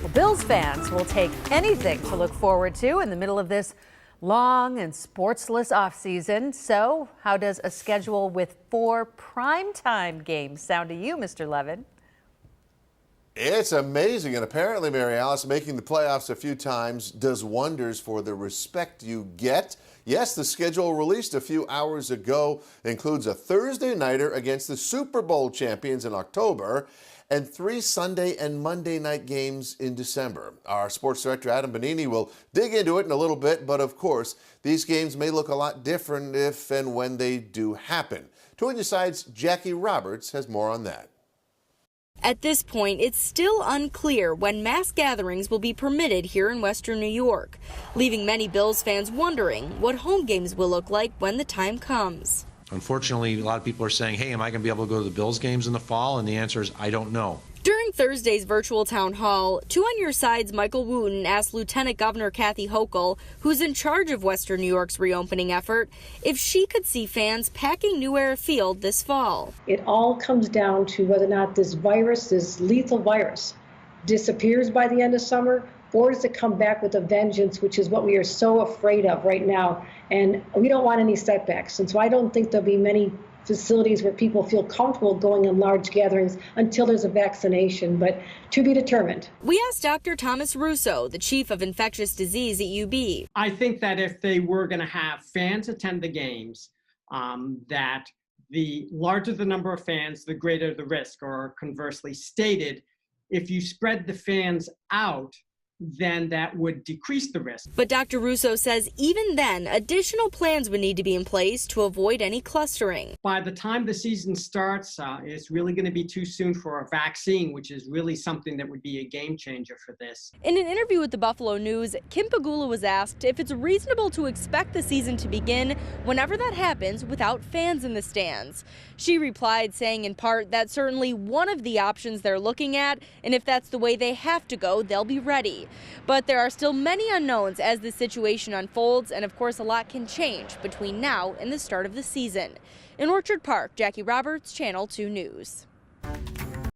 Well, Bills fans will take anything to look forward to in the middle of this long and sportsless offseason. So how does a schedule with 4 primetime games sound to you, Mr. Levin? It's amazing, and apparently, Mary Alice, making the playoffs a few times does wonders for the respect you get. Yes, the schedule released a few hours ago includes a Thursday nighter against the Super Bowl champions in October and 3 Sunday and Monday night games in December. Our sports director, Adam Bonini, will dig into it in a little bit, but of course, these games may look a lot different if and when they do happen. Twin Side's Jackie Roberts has more on that. At this point, it's still unclear when mass gatherings will be permitted here in Western New York, leaving many Bills fans wondering what home games will look like when the time comes. Unfortunately, a lot of people are saying, hey, am I going to be able to go to the Bills games in the fall? And the answer is, I don't know. During Thursday's virtual town hall, Two on Your Side's Michael Wooten asked Lieutenant Governor Kathy Hochul, who's in charge of Western New York's reopening effort, if she could see fans packing New Era Field this fall. It all comes down to whether or not this virus, this lethal virus, disappears by the end of summer, or does it come back with a vengeance, which is what we are so afraid of right now. And we don't want any setbacks. And so I don't think there'll be many facilities where people feel comfortable going in large gatherings until there's a vaccination, but to be determined. We asked Dr. Thomas Russo, the chief of infectious disease at UB. I think that if they were going to have fans attend the games, that the larger the number of fans, the greater the risk, or conversely stated, if you spread the fans out, then that would decrease the risk. But Dr. Russo says even then, additional plans would need to be in place to avoid any clustering. By the time the season starts, it's really going to be too soon for a vaccine, which is really something that would be a game changer for this. In an interview with the Buffalo News, Kim Pegula was asked if it's reasonable to expect the season to begin whenever that happens without fans in the stands. She replied, saying in part that's certainly one of the options they're looking at, and if that's the way they have to go, they'll be ready. But there are still many unknowns as the situation unfolds, and of course a lot can change between now and the start of the season. In Orchard Park, Jackie Roberts, Channel 2 News.